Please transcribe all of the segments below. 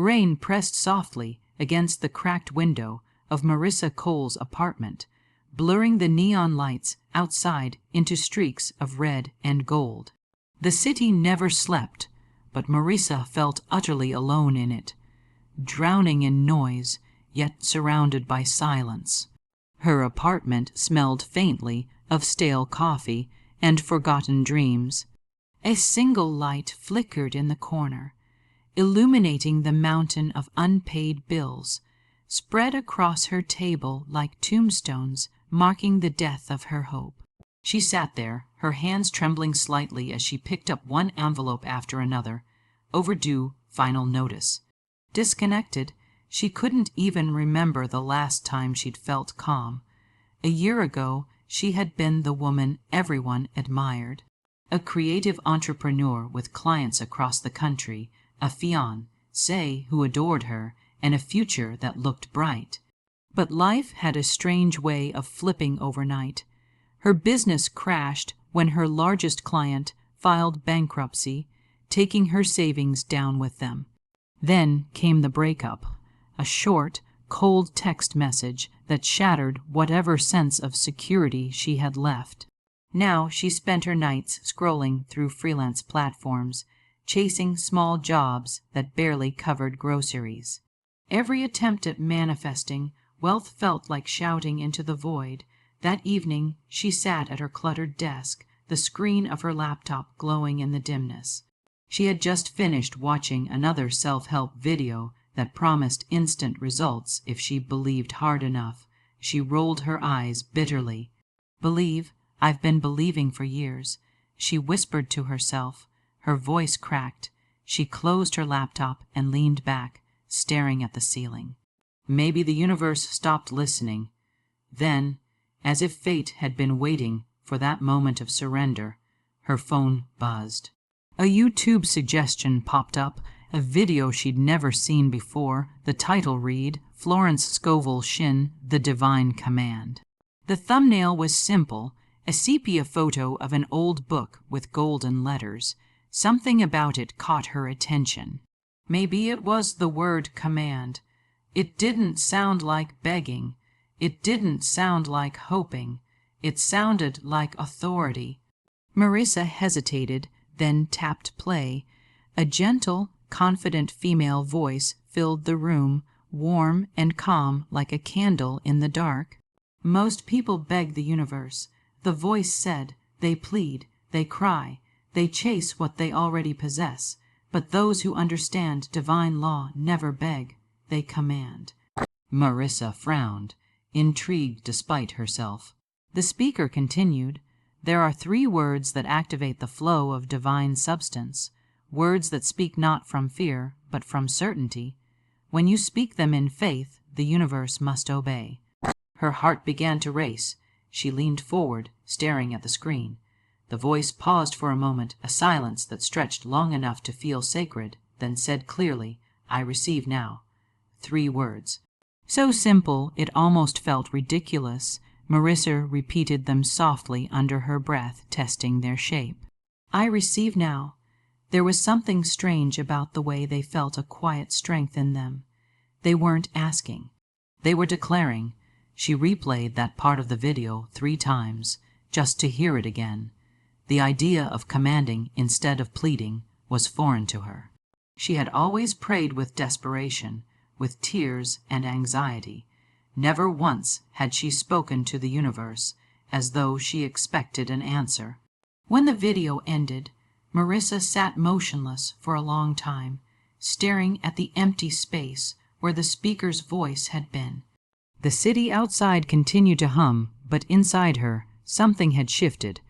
Rain pressed softly against the cracked window of Marissa Cole's apartment, blurring the neon lights outside into streaks of red and gold. The city never slept, but Marissa felt utterly alone in it, drowning in noise, yet surrounded by silence. Her apartment smelled faintly of stale coffee and forgotten dreams. A single light flickered in the corner, illuminating the mountain of unpaid bills, spread across her table like tombstones marking the death of her hope. She sat there, her hands trembling slightly as she picked up one envelope after another. Overdue final notice. Disconnected, she couldn't even remember the last time she'd felt calm. A year ago, she had been the woman everyone admired. A creative entrepreneur with clients across the country, a fiancé who adored her, and a future that looked bright. But life had a strange way of flipping overnight. Her business crashed when her largest client filed bankruptcy, taking her savings down with them. Then came the breakup, a short, cold text message that shattered whatever sense of security she had left. Now she spent her nights scrolling through freelance platforms, chasing small jobs that barely covered groceries. Every attempt at manifesting wealth felt like shouting into the void. That evening she sat at her cluttered desk, the screen of her laptop glowing in the dimness. She had just finished watching another self-help video that promised instant results if she believed hard enough. She rolled her eyes bitterly. "Believe? I've been believing for years," she whispered to herself. Her voice cracked. She closed her laptop and leaned back, staring at the ceiling. Maybe the universe stopped listening. Then, as if fate had been waiting for that moment of surrender, her phone buzzed. A YouTube suggestion popped up, a video she'd never seen before. The title read, "Florence Scovel Shinn, The Divine Command." The thumbnail was simple, a sepia photo of an old book with golden letters. Something about it caught her attention. Maybe it was the word command. It didn't sound like begging. It didn't sound like hoping. It sounded like authority. Marissa hesitated, then tapped play. A gentle, confident female voice filled the room, warm and calm like a candle in the dark. "Most people beg the universe," the voice said. "They plead, they cry, they chase what they already possess. But those who understand divine law never beg, they command." Marissa frowned, intrigued despite herself. The speaker continued, "There are 3 words that activate the flow of divine substance, words that speak not from fear, but from certainty. When you speak them in faith, the universe must obey." Her heart began to race. She leaned forward, staring at the screen. The voice paused for a moment, a silence that stretched long enough to feel sacred, then said clearly, "I receive now." 3 words. So simple it almost felt ridiculous. Marissa repeated them softly under her breath, testing their shape. "I receive now." There was something strange about the way they felt, a quiet strength in them. They weren't asking. They were declaring. She replayed that part of the video 3 times, just to hear it again. The idea of commanding instead of pleading was foreign to her. She had always prayed with desperation, with tears and anxiety. Never once had she spoken to the universe as though she expected an answer. When the video ended, Marissa sat motionless for a long time, staring at the empty space where the speaker's voice had been. The city outside continued to hum, but inside her, something had shifted.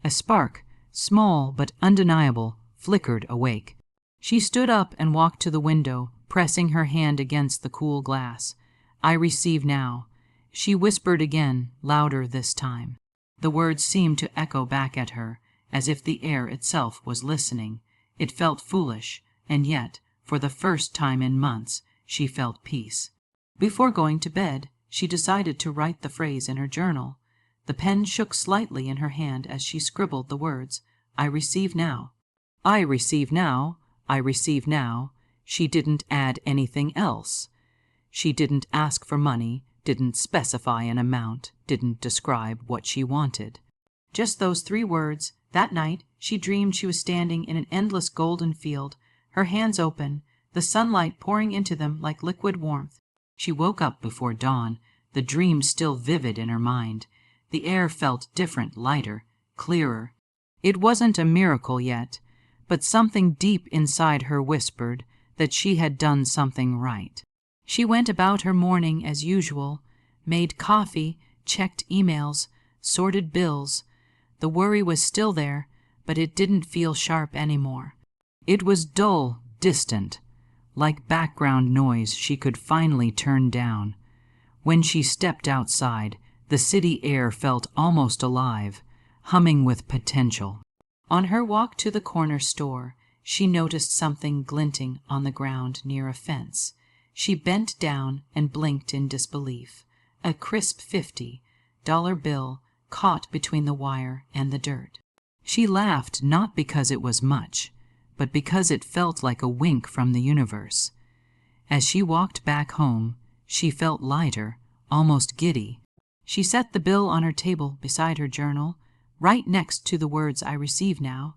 A spark, small but undeniable, flickered awake. She stood up and walked to the window, pressing her hand against the cool glass. "I receive now," she whispered again, louder this time. The words seemed to echo back at her, as if the air itself was listening. It felt foolish, and yet, for the first time in months, she felt peace. Before going to bed, she decided to write the phrase in her journal. The pen shook slightly in her hand as she scribbled the words, "I receive now." "I receive now. I receive now." She didn't add anything else. She didn't ask for money, didn't specify an amount, didn't describe what she wanted. Just those 3 words. That night, she dreamed she was standing in an endless golden field, her hands open, the sunlight pouring into them like liquid warmth. She woke up before dawn, the dream still vivid in her mind. The air felt different, lighter, clearer. It wasn't a miracle yet, but something deep inside her whispered that she had done something right. She went about her morning as usual, made coffee, checked emails, sorted bills. The worry was still there, but it didn't feel sharp anymore. It was dull, distant, like background noise she could finally turn down. When she stepped outside, the city air felt almost alive, humming with potential. On her walk to the corner store, she noticed something glinting on the ground near a fence. She bent down and blinked in disbelief. A crisp $50 bill caught between the wire and the dirt. She laughed not because it was much, but because it felt like a wink from the universe. As she walked back home, she felt lighter, almost giddy. She set the bill on her table beside her journal, right next to the words "I receive now."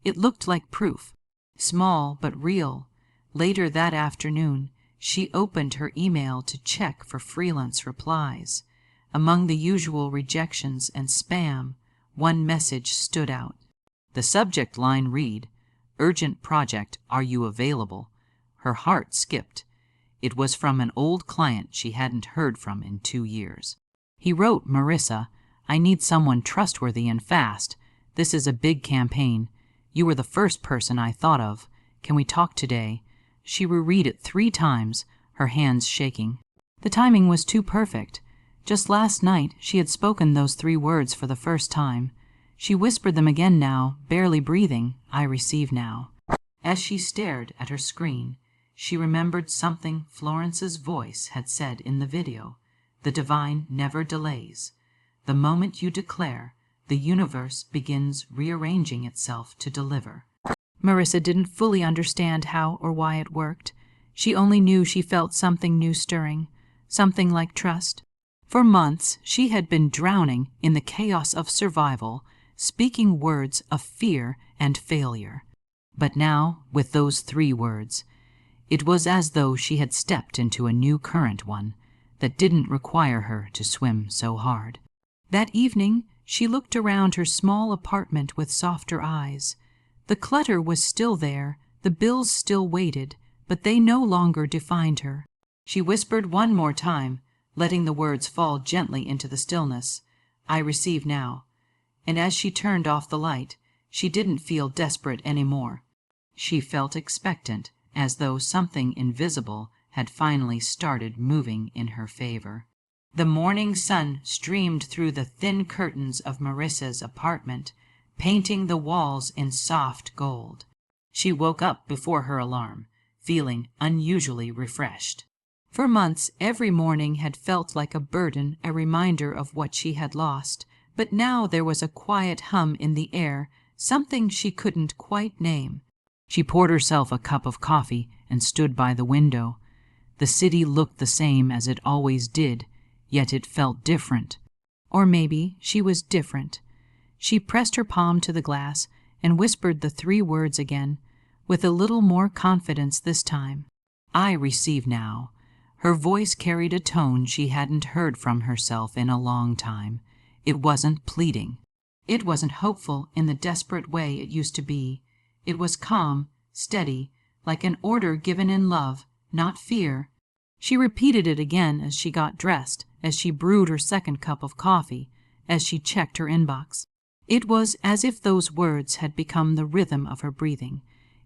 It looked like proof, small but real. Later that afternoon, she opened her email to check for freelance replies. Among the usual rejections and spam, one message stood out. The subject line read, "Urgent project, are you available?" Her heart skipped. It was from an old client she hadn't heard from in 2 years. He wrote, "Marissa, I need someone trustworthy and fast. This is a big campaign. You were the first person I thought of. Can we talk today?" She reread it 3 times, her hands shaking. The timing was too perfect. Just last night she had spoken those 3 words for the first time. She whispered them again now, barely breathing, "I receive now." As she stared at her screen, she remembered something Florence's voice had said in the video. The divine never delays. The moment you declare, the universe begins rearranging itself to deliver. Marissa didn't fully understand how or why it worked. She only knew she felt something new stirring, something like trust. For months, she had been drowning in the chaos of survival, speaking words of fear and failure. But now, with those 3 words, it was as though she had stepped into a new current, one that didn't require her to swim so hard. That evening, she looked around her small apartment with softer eyes. The clutter was still there, the bills still waited, but they no longer defined her. She whispered one more time, letting the words fall gently into the stillness, "I receive now." And as she turned off the light, she didn't feel desperate anymore. She felt expectant, as though something invisible had finally started moving in her favor. The morning sun streamed through the thin curtains of Marissa's apartment, painting the walls in soft gold. She woke up before her alarm, feeling unusually refreshed. For months, every morning had felt like a burden, a reminder of what she had lost. But now there was a quiet hum in the air, something she couldn't quite name. She poured herself a cup of coffee and stood by the window. The city looked the same as it always did, yet it felt different. Or maybe she was different. She pressed her palm to the glass and whispered the 3 words again, with a little more confidence this time. "I receive now." Her voice carried a tone she hadn't heard from herself in a long time. It wasn't pleading. It wasn't hopeful in the desperate way it used to be. It was calm, steady, like an order given in love, not fear. She repeated it again as she got dressed, as she brewed her second cup of coffee, as she checked her inbox. It was as if those words had become the rhythm of her breathing.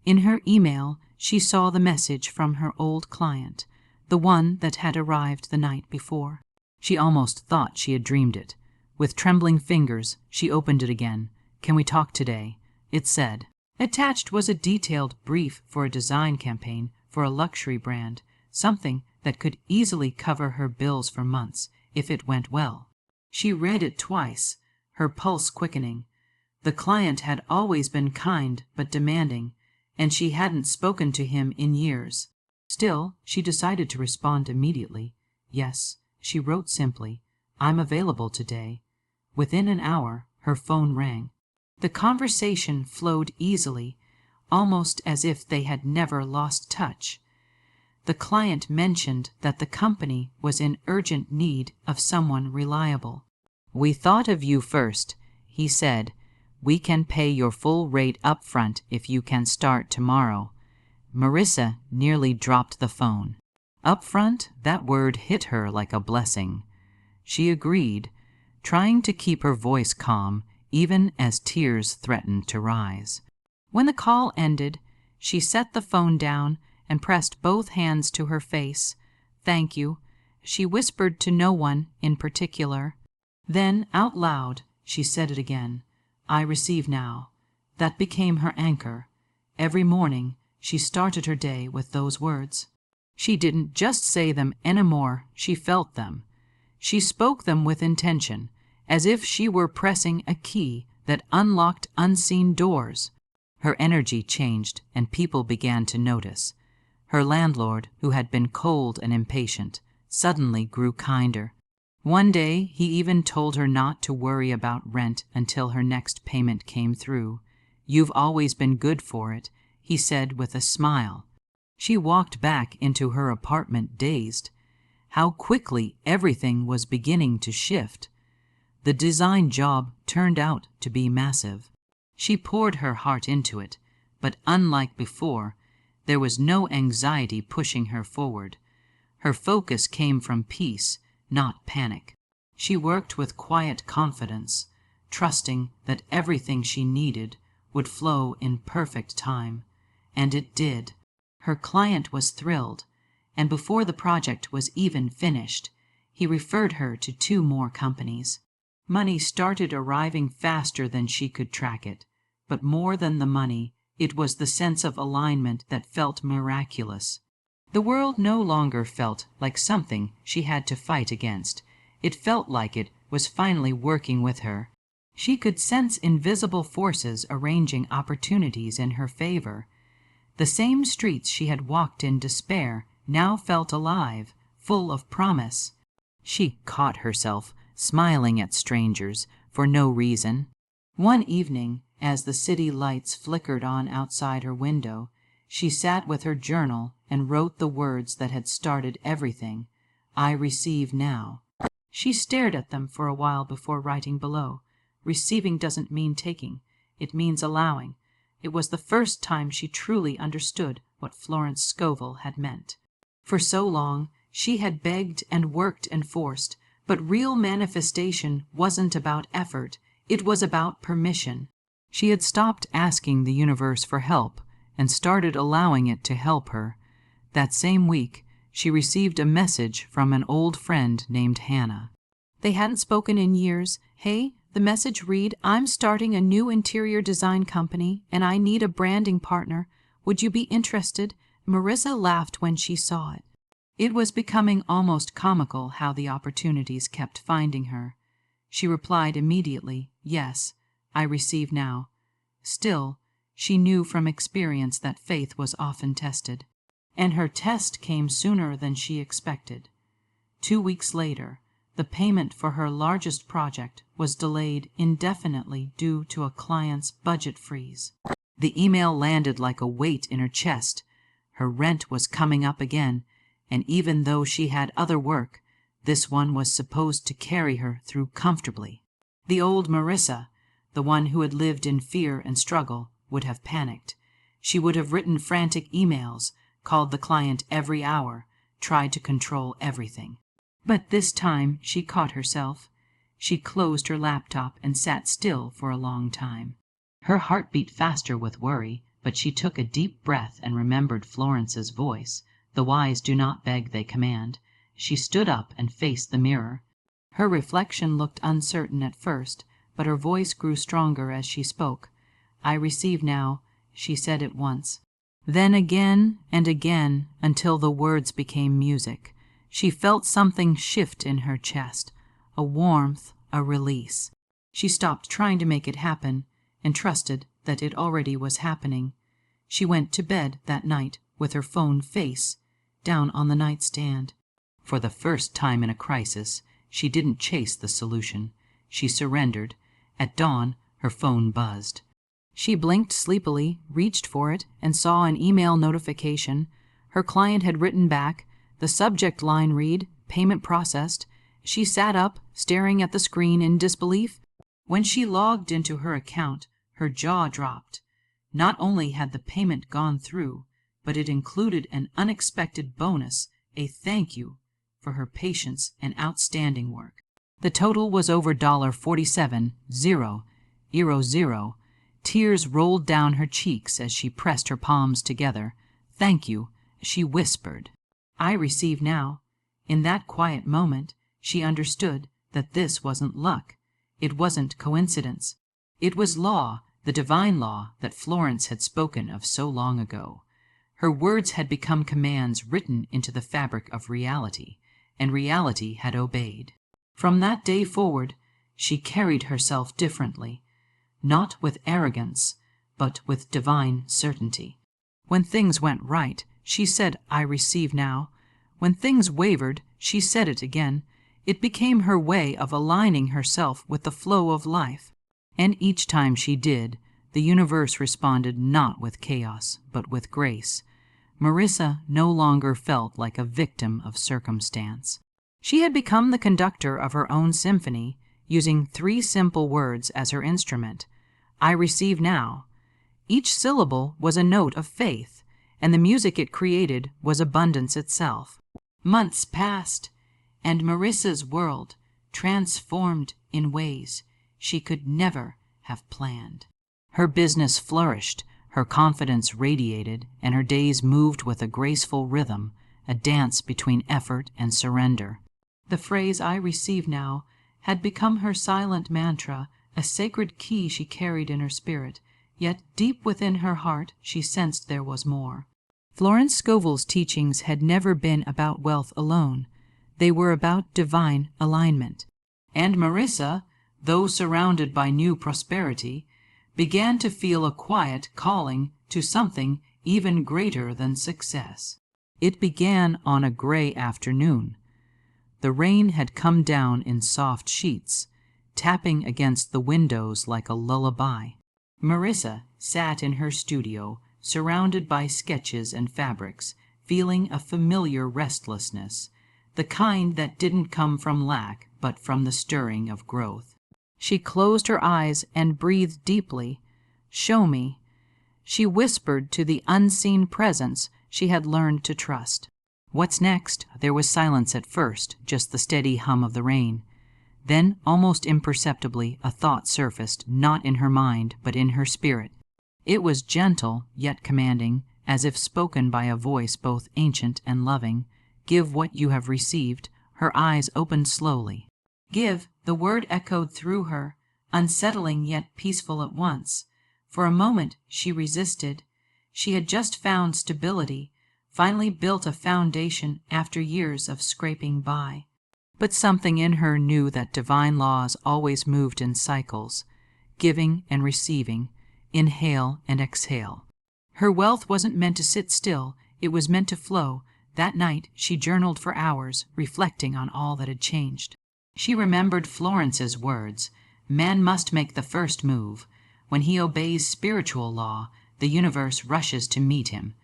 In her email, she saw the message from her old client, the one that had arrived the night before. She almost thought she had dreamed it. With trembling fingers, she opened it again. "Can we talk today?" it said. Attached was a detailed brief for a design campaign for a luxury brand, something that could easily cover her bills for months if it went well. She read it twice, her pulse quickening. The client had always been kind but demanding, and she hadn't spoken to him in years. Still, she decided to respond immediately. Yes, she wrote simply, "I'm available today." Within an hour, her phone rang. The conversation flowed easily, almost as if they had never lost touch. The client mentioned that the company was in urgent need of someone reliable. "We thought of you first," he said. "We can pay your full rate up front if you can start tomorrow." Marissa nearly dropped the phone. Up front, that word hit her like a blessing. She agreed, trying to keep her voice calm even as tears threatened to rise. When the call ended, she set the phone down and pressed both hands to her face. "Thank you," she whispered to no one in particular. Then, out loud, she said it again. "I receive now." That became her anchor. Every morning, she started her day with those words. She didn't just say them anymore, she felt them. She spoke them with intention, as if she were pressing a key that unlocked unseen doors. Her energy changed, and people began to notice. Her landlord, who had been cold and impatient, suddenly grew kinder. One day, he even told her not to worry about rent until her next payment came through. "You've always been good for it," he said with a smile. She walked back into her apartment dazed. How quickly everything was beginning to shift. The design job turned out to be massive. She poured her heart into it, but unlike before, there was no anxiety pushing her forward. Her focus came from peace, not panic. She worked with quiet confidence, trusting that everything she needed would flow in perfect time. And it did. Her client was thrilled, and before the project was even finished, he referred her to 2 more companies. Money started arriving faster than she could track it, but more than the money, it was the sense of alignment that felt miraculous. The world no longer felt like something she had to fight against. It felt like it was finally working with her. She could sense invisible forces arranging opportunities in her favor. The same streets she had walked in despair now felt alive, full of promise. She caught herself smiling at strangers for no reason. One evening, as the city lights flickered on outside her window, she sat with her journal and wrote the words that had started everything. "I receive now." She stared at them for a while before writing below. Receiving doesn't mean taking, it means allowing. It was the first time she truly understood what Florence Scovel had meant. For so long, she had begged and worked and forced, but real manifestation wasn't about effort, it was about permission. She had stopped asking the universe for help and started allowing it to help her. That same week, she received a message from an old friend named Hannah. They hadn't spoken in years. "Hey," the message read, "I'm starting a new interior design company, and I need a branding partner. Would you be interested?" Marissa laughed when she saw it. It was becoming almost comical how the opportunities kept finding her. She replied immediately, "Yes, I receive now." Still, she knew from experience that faith was often tested. And her test came sooner than she expected. 2 weeks later, the payment for her largest project was delayed indefinitely due to a client's budget freeze. The email landed like a weight in her chest. Her rent was coming up again, and even though she had other work, this one was supposed to carry her through comfortably. The old Marissa, the one who had lived in fear and struggle, would have panicked. She would have written frantic emails, called the client every hour, tried to control everything. But this time she caught herself. She closed her laptop and sat still for a long time. Her heart beat faster with worry, but she took a deep breath and remembered Florence's voice. "The wise do not beg, they command." She stood up and faced the mirror. Her reflection looked uncertain at first, but her voice grew stronger as she spoke. "I receive now," she said it once. Then again and again, until the words became music. She felt something shift in her chest, a warmth, a release. She stopped trying to make it happen and trusted that it already was happening. She went to bed that night with her phone face down on the nightstand. For the first time in a crisis, she didn't chase the solution. She surrendered. At dawn, her phone buzzed. She blinked sleepily, reached for it, and saw an email notification. Her client had written back. The subject line read, "Payment processed." She sat up, staring at the screen in disbelief. When she logged into her account, her jaw dropped. Not only had the payment gone through, but it included an unexpected bonus, a thank you for her patience and outstanding work. The total was over $47,000. Tears rolled down her cheeks as she pressed her palms together. "Thank you," she whispered. "I receive now." In that quiet moment, she understood that this wasn't luck. It wasn't coincidence. It was law, the divine law that Florence had spoken of so long ago. Her words had become commands written into the fabric of reality, and reality had obeyed. From that day forward, she carried herself differently, not with arrogance, but with divine certainty. When things went right, she said, "I receive now." When things wavered, she said it again. It became her way of aligning herself with the flow of life. And each time she did, the universe responded not with chaos, but with grace. Marissa no longer felt like a victim of circumstance. She had become the conductor of her own symphony, using 3 simple words as her instrument. "I receive now." Each syllable was a note of faith, and the music it created was abundance itself. Months passed, and Marissa's world transformed in ways she could never have planned. Her business flourished, her confidence radiated, and her days moved with a graceful rhythm, a dance between effort and surrender. The phrase "I receive now" had become her silent mantra, a sacred key she carried in her spirit, yet deep within her heart she sensed there was more. Florence Scovel's teachings had never been about wealth alone. They were about divine alignment. And Marissa, though surrounded by new prosperity, began to feel a quiet calling to something even greater than success. It began on a gray afternoon. The rain had come down in soft sheets, tapping against the windows like a lullaby. Marissa sat in her studio, surrounded by sketches and fabrics, feeling a familiar restlessness, the kind that didn't come from lack, but from the stirring of growth. She closed her eyes and breathed deeply. "Show me." She whispered to the unseen presence she had learned to trust. What's next? There was silence at first, just the steady hum of the rain. Then, almost imperceptibly, a thought surfaced, not in her mind, but in her spirit. It was gentle, yet commanding, as if spoken by a voice both ancient and loving. "Give what you have received." Her eyes opened slowly. "Give," the word echoed through her, unsettling yet peaceful at once. For a moment she resisted. She had just found stability, finally built a foundation after years of scraping by. But something in her knew that divine laws always moved in cycles, giving and receiving, inhale and exhale. Her wealth wasn't meant to sit still, it was meant to flow. That night she journaled for hours, reflecting on all that had changed. She remembered Florence's words, "Man must make the first move. When he obeys spiritual law, the universe rushes to meet him."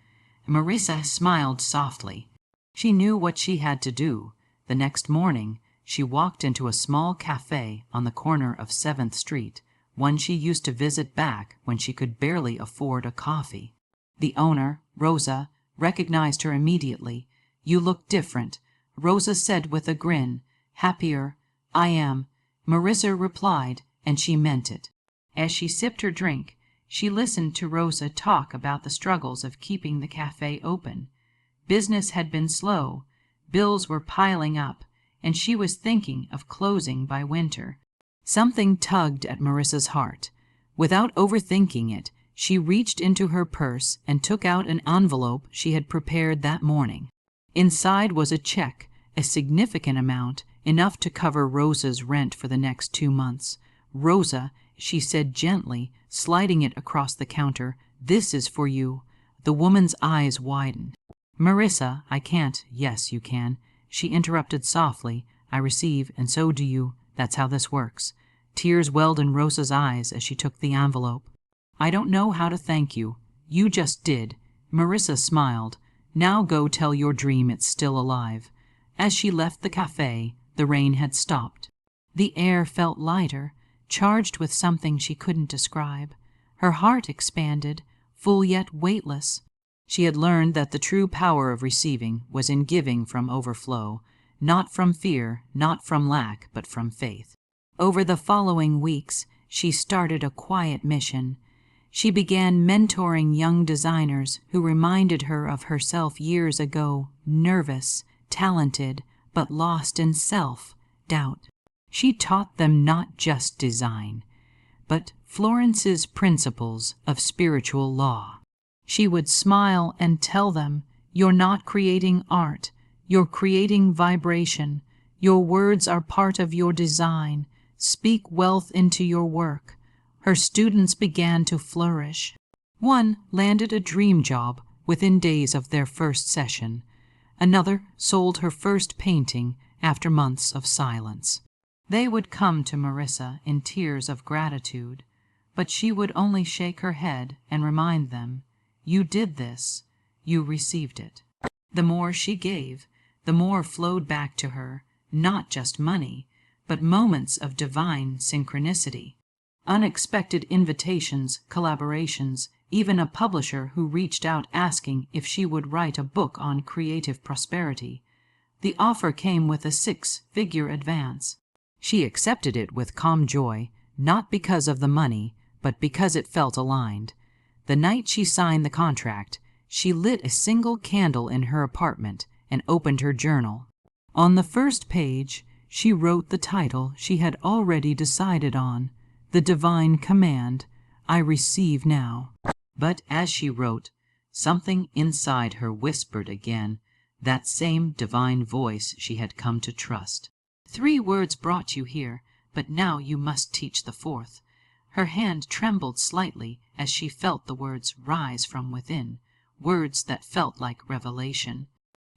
Marissa smiled softly. She knew what she had to do. The next morning, she walked into a small cafe on the corner of 7th Street, one she used to visit back when she could barely afford a coffee. The owner, Rosa, recognized her immediately. "You look different," Rosa said with a grin. "Happier." "I am," Marissa replied, and she meant it. As she sipped her drink, she listened to Rosa talk about the struggles of keeping the cafe open. Business had been slow, bills were piling up, and she was thinking of closing by winter. Something tugged at Marissa's heart. Without overthinking it, she reached into her purse and took out an envelope she had prepared that morning. Inside was a check, a significant amount, enough to cover Rosa's rent for the next 2 months. "Rosa," she said gently, sliding it across the counter, "this is for you." The woman's eyes widened. "Marissa, I can't." "Yes, you can," she interrupted softly. "I receive, and so do you. That's how this works." Tears welled in Rosa's eyes as she took the envelope. "I don't know how to thank you. You just did." Marissa smiled. "Now go tell your dream it's still alive." As she left the cafe, the rain had stopped. The air felt lighter, charged with something she couldn't describe. Her heart expanded, full yet weightless. She had learned that the true power of receiving was in giving from overflow, not from fear, not from lack, but from faith. Over the following weeks, she started a quiet mission. She began mentoring young designers who reminded her of herself years ago, nervous, talented, but lost in self-doubt. She taught them not just design, but Florence's principles of spiritual law. She would smile and tell them, "You're not creating art, you're creating vibration. Your words are part of your design. Speak wealth into your work." Her students began to flourish. One landed a dream job within days of their first session. Another sold her first painting after months of silence. They would come to Marissa in tears of gratitude, but she would only shake her head and remind them, "You did this, you received it." The more she gave, the more flowed back to her, not just money, but moments of divine synchronicity. Unexpected invitations, collaborations, even a publisher who reached out asking if she would write a book on creative prosperity. The offer came with a 6-figure advance. She accepted it with calm joy, not because of the money, but because it felt aligned. The night she signed the contract, she lit a single candle in her apartment and opened her journal. On the first page, she wrote the title she had already decided on, "The Divine Command, I Receive Now." But as she wrote, something inside her whispered again, that same divine voice she had come to trust. "3 words brought you here, but now you must teach the 4th. Her hand trembled slightly as she felt the words rise from within, words that felt like revelation.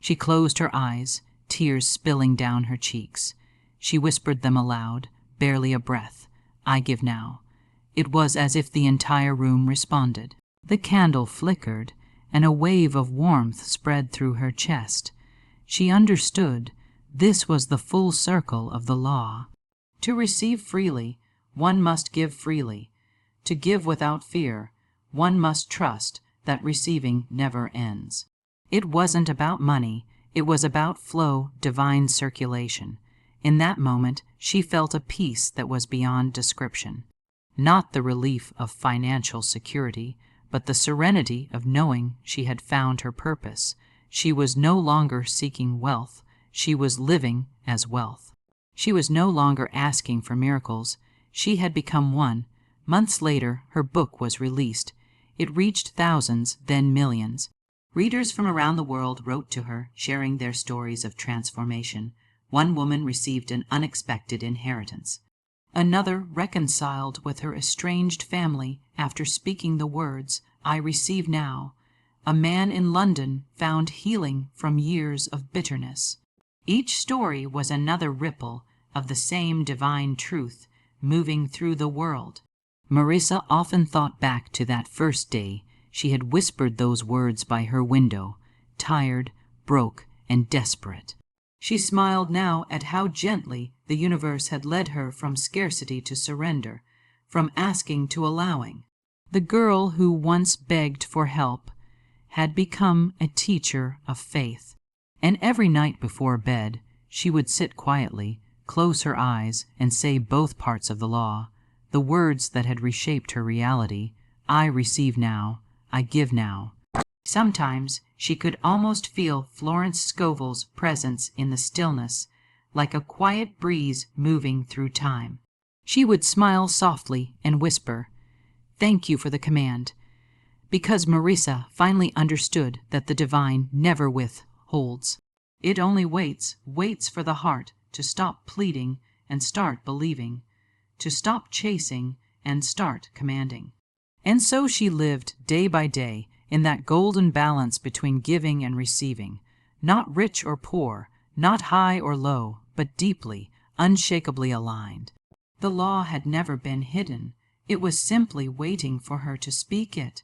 She closed her eyes, tears spilling down her cheeks. She whispered them aloud, barely a breath. "I give now." It was as if the entire room responded. The candle flickered, and a wave of warmth spread through her chest. She understood this was the full circle of the law. To receive freely, one must give freely. To give without fear, one must trust that receiving never ends. It wasn't about money, it was about flow, divine circulation. In that moment, she felt a peace that was beyond description. Not the relief of financial security, but the serenity of knowing she had found her purpose. She was no longer seeking wealth, she was living as wealth. She was no longer asking for miracles, she had become one. Months later, her book was released. It reached thousands, then millions. Readers from around the world wrote to her, sharing their stories of transformation. One woman received an unexpected inheritance. Another reconciled with her estranged family after speaking the words, "I receive now." A man in London found healing from years of bitterness. Each story was another ripple of the same divine truth moving through the world. Marissa often thought back to that first day she had whispered those words by her window, tired, broke, and desperate. She smiled now at how gently the universe had led her from scarcity to surrender, from asking to allowing. The girl who once begged for help had become a teacher of faith, and every night before bed she would sit quietly, close her eyes, and say both parts of the law, the words that had reshaped her reality. "I receive now, I give now." Sometimes she could almost feel Florence Scovel's presence in the stillness, like a quiet breeze moving through time. She would smile softly and whisper, "Thank you for the command," because Marissa finally understood that the divine never withholds. It only waits for the heart to stop pleading and start believing, to stop chasing and start commanding. And so she lived day by day in that golden balance between giving and receiving, not rich or poor, not high or low, but deeply, unshakably aligned. The law had never been hidden. It was simply waiting for her to speak it.